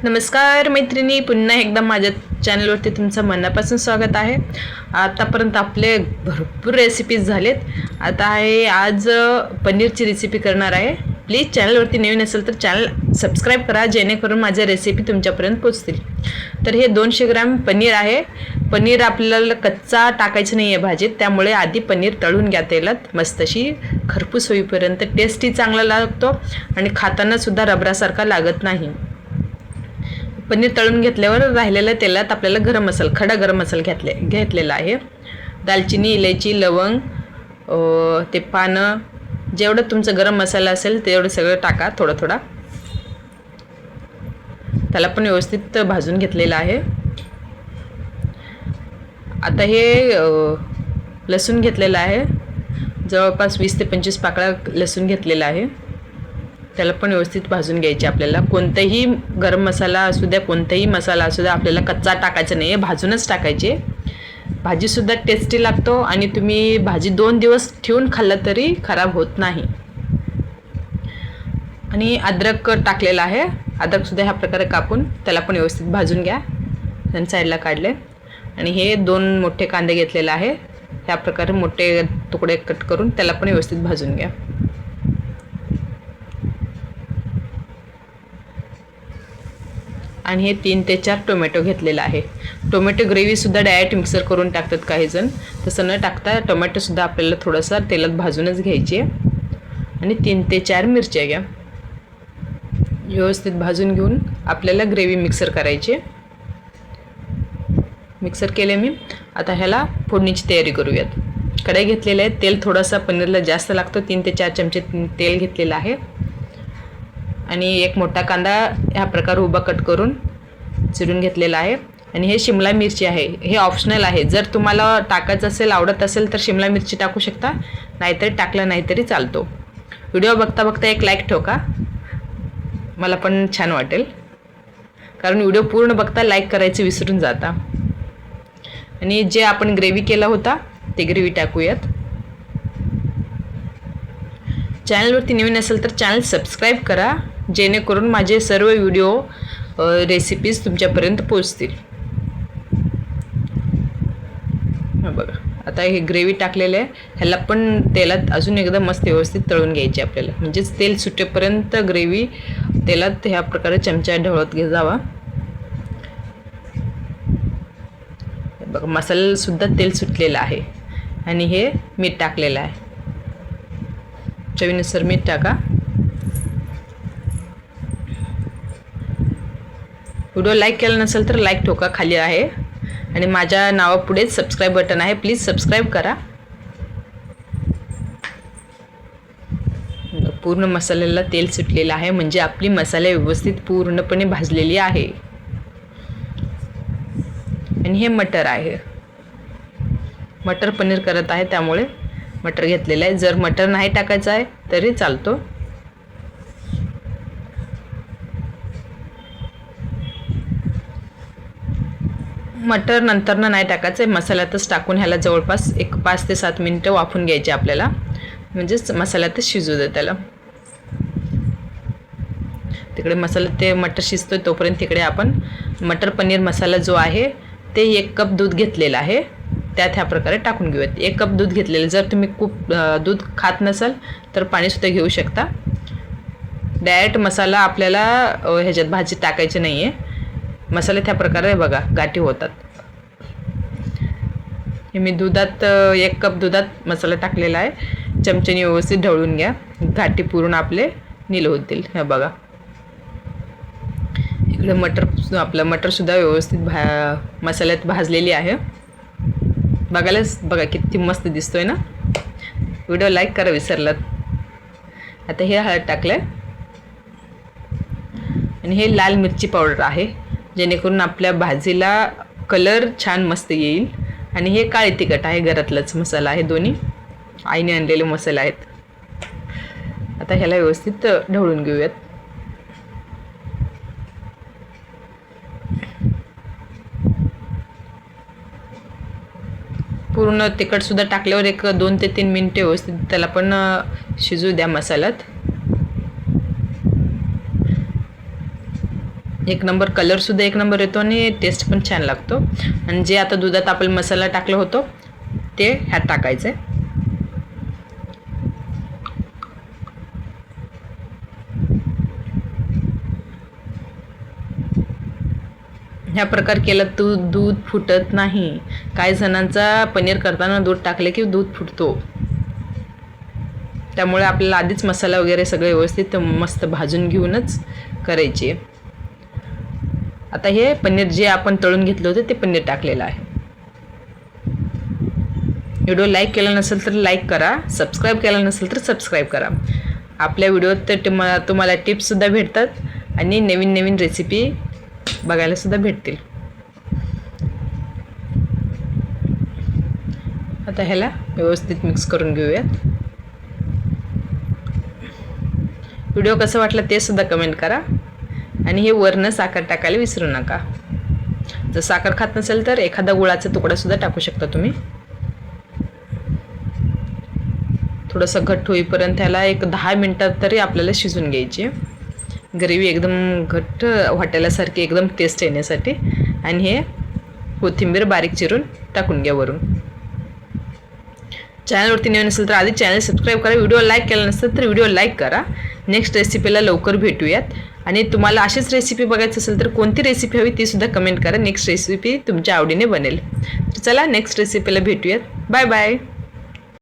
नमस्कार मैत्रिणी, पुन्हा एकदा माझ्या चॅनलवरती तुमचं मनापासून स्वागत आहे. आतापर्यंत आपले भरपूर रेसिपीज झालेत. आता आहे आज पनीरची रेसिपी करणार आहे. प्लीज चॅनलवरती नवीन असेल तर चॅनल सबस्क्राईब करा, जेणेकरून माझ्या रेसिपी तुमच्यापर्यंत पोचतील. तर हे 200 ग्रॅम पनीर आहे. पनीर आपल्याला कच्चा टाकायचं नाही आहे भाजीत, त्यामुळे आधी पनीर तळून घ्या तेलात. मस्त अशी खरपूस होईपर्यंत. टेस्टही चांगला लागतो आणि खाताना सुद्धा रबरासारखा लागत नाही. पनीर तळून घेतल्यावर राहिलेल्या तेलात आपल्याला खडा गरम मसाला घेतलेला आहे. दालचिनी, इलायची, लवंग, ते पानं, जेवढं तुमचं गरम मसाला असेल तेवढं सगळं टाका थोडा थोडा. त्याला पण व्यवस्थित भाजून घेतलेलं आहे. आता हे लसूण घेतलेलं आहे. जवळपास 20 ते 25 पाकळ्या लसूण घेतलेला आहे. त्याला पण व्यवस्थित भाजून घ्यायचे आपल्याला. कोणताही गरम मसाला असू द्या, कोणताही मसाला असू द्या, आपल्याला कच्चा टाकायचा नाही आहे, भाजूनच टाकायचे. भाजीसुद्धा टेस्टी लागतो आणि तुम्ही भाजी 2 दिवस ठेवून खाल्लं तरी खराब होत नाही. आणि अद्रक टाकलेला आहे. अद्रकसुद्धा ह्या प्रकारे कापून त्याला पण व्यवस्थित भाजून घ्या. त्यानं साईडला काढले. आणि हे 2 मोठे कांदे घेतलेले आहे. ह्या प्रकारे मोठे तुकडे कट करून त्याला पण व्यवस्थित भाजून घ्या. आणि हे 3 ते 4 टोमॅटो घेतलेला आहे. टोमॅटो ग्रेव्हीसुद्धा डायरेक्ट मिक्सर करून टाकतात काही जण. तसं न टाकता टोमॅटोसुद्धा आपल्याला थोडासा तेलात भाजूनच घ्यायचे. आणि 3 ते 4 मिरच्या घ्या. व्यवस्थित भाजून घेऊन आपल्याला ग्रेव्ही मिक्सर करायची. मिक्सर केले मी. आता ह्याला फोडणीची तयारी करूयात. कढई घेतलेली आहे. तेल थोडासा पनीरला जास्त लागतो. 3 ते 4 चमचे तेल घेतलेलं आहे. आणि एक मोठा कांदा ह्या प्रकारे उभा कट करून चिरून घेतलेला आहे. आणि हे शिमला मिरची आहे. हे ऑप्शनल आहे. जर तुम्हाला टाकायचं असेल, आवडत असेल तर शिमला मिरची टाकू शकता, नाहीतरी टाकलं नाही तरी चालतो. व्हिडिओ बघता बघता एक लाईक ठोका, मला पण छान वाटेल. कारण व्हिडिओ पूर्ण बघता लाईक करायचं विसरून जाता. आणि जे आपण ग्रेव्ही केला होता ते ग्रेव्ही टाकूयात. चॅनलवरती नवीन असेल तर चॅनल सबस्क्राईब करा, जेणेकरून माझे सर्व व्हिडिओ रेसिपीज तुमच्यापर्यंत पोचतील. बघा, आता हे ग्रेव्ही टाकलेलं आहे. ह्याला पण तेलात अजून एकदा मस्त व्यवस्थित तळून घ्यायची आपल्याला. म्हणजेच तेल सुटेपर्यंत ग्रेव्ही तेलात ह्या प्रकारे चमचा ढवळत जावा. बघा, मसाल्यालासुद्धा तेल सुटलेलं आहे. आणि हे मीठ टाकलेलं आहे. चवीनुसार मीठ टाका. व्हिडिओ लाईक केला नसेल तर लाईक ठोका, खाली आहे. आणि माझ्या नावापुढेच सबस्क्राईब बटन आहे, प्लीज सबस्क्राईब करा. पूर्ण मसाल्याला तेल सुटलेलं आहे, म्हणजे आपली मसाले व्यवस्थित पूर्णपणे भाजलेली आहे. आणि हे मटर आहे. मटर पनीर करत आहे, त्यामुळे मटर घेतलेलं आहे. जर मटर नाही टाकायचं आहे तरी चालतो. मटर नंतरनं नाही टाकायचं आहे, मसाल्यातच टाकून ह्याला जवळपास एक 5 ते 7 मिनिटं वाफून घ्यायचे आपल्याला. म्हणजेच मसाल्यातच शिजू दे त्याला. तिकडे ते मटर शिजतोय तोपर्यंत तिकडे आपण मटर पनीर मसाला जो आहे ते 1 कप दूध घेतलेलं आहे, त्यात ह्या प्रकारे टाकून घेऊयात. 1 कप दूध घेतलेलं. जर तुम्ही खूप दूध खात नसाल तर पाणीसुद्धा घेऊ शकता. डायरेक्ट मसाला आपल्याला ह्याच्यात भाजीत टाकायचे नाही आहे. मसाले त्या प्रकारे बघा गाठी होतात. हे मी 1 कप दुधात मसाला टाकलेला आहे. चमच्याने व्यवस्थित ढवळून घ्या, गाठी पूर्ण आपले नील होतील. हे बघा, इकडे मटरसुद्धा व्यवस्थित मसाल्यात भाजलेली आहे. बघा किती मस्त दिसतोय ना. व्हिडिओ लाईक करा विसरलात. आता हे हळद टाकलं आहे. आणि हे लाल मिरची पावडर आहे, जेणेकरून आपल्या भाजीला कलर छान मस्त येईल. आणि हे काळे तिखट आहे, घरातलाच मसाला आहे. दोन्ही आईने आणलेले मसाले आहेत. आता ह्याला व्यवस्थित ढवळून घेऊयात. पूर्ण तिखटसुद्धा टाकल्यावर एक 2 ते 3 मिनिटे व्यवस्थित त्याला पण शिजू द्या मसाल्यात. एक नंबर, कलरसुद्धा एक नंबर येतो आणि टेस्ट पण छान लागतो. आणि जे आता दुधात आपण मसाला टाकलं होतं ते ह्यात टाकायचं आहे. ह्या प्रकार केला तर दूध फुटत नाही. काही जणांचा पनीर करताना दूध टाकले की दूध फुटतो. त्यामुळे आपल्याला आधीच मसाला वगैरे सगळे व्यवस्थित मस्त भाजून घेऊनच करायची. आता हे पनीर जे आपण तळून घेतलं होतं ते पनीर टाकलेलं आहे. व्हिडिओ लाईक केला नसेल तर लाईक करा, सबस्क्राईब केला नसेल तर सबस्क्राईब करा. आपल्या व्हिडिओत तर तुम्हाला टिप्ससुद्धा भेटतात आणि नवीन नवीन रेसिपी बघायलासुद्धा भेटतील. आता ह्याला व्यवस्थित मिक्स करून घेऊयात. व्हिडिओ कसं वाटलं ते सुद्धा कमेंट करा. आणि हे वरनं साखर टाकायला विसरू नका. जर साखर खात नसेल तर एखादा गुळाचा तुकडासुद्धा टाकू शकता तुम्ही. थोडंसं घट्ट होईपर्यंत ह्याला एक 10 मिनटात तरी आपल्याला शिजून घ्यायची. ग्रेव्ही एकदम घट्ट हॉटेलासारखी एकदम टेस्ट येण्यासाठी. आणि हे कोथिंबीर बारीक चिरून टाकून घ्या वरून. चॅनलवरती नवीन असेल तर आधी चॅनल सबस्क्राईब करा. व्हिडिओ लाईक केला नसेल तर व्हिडिओ लाईक करा. नेक्स्ट रेसिपीला लवकर भेटूयात. आणि तुम्हाला अशीच रेसिपी बघायची असेल तर कोणती रेसिपी हवी ती सुद्धा कमेंट करा. नेक्स्ट रेसिपी तुमच्या आवडीने बनेल. तर चला नेक्स्ट रेसिपीला भेटूयात. Bye bye.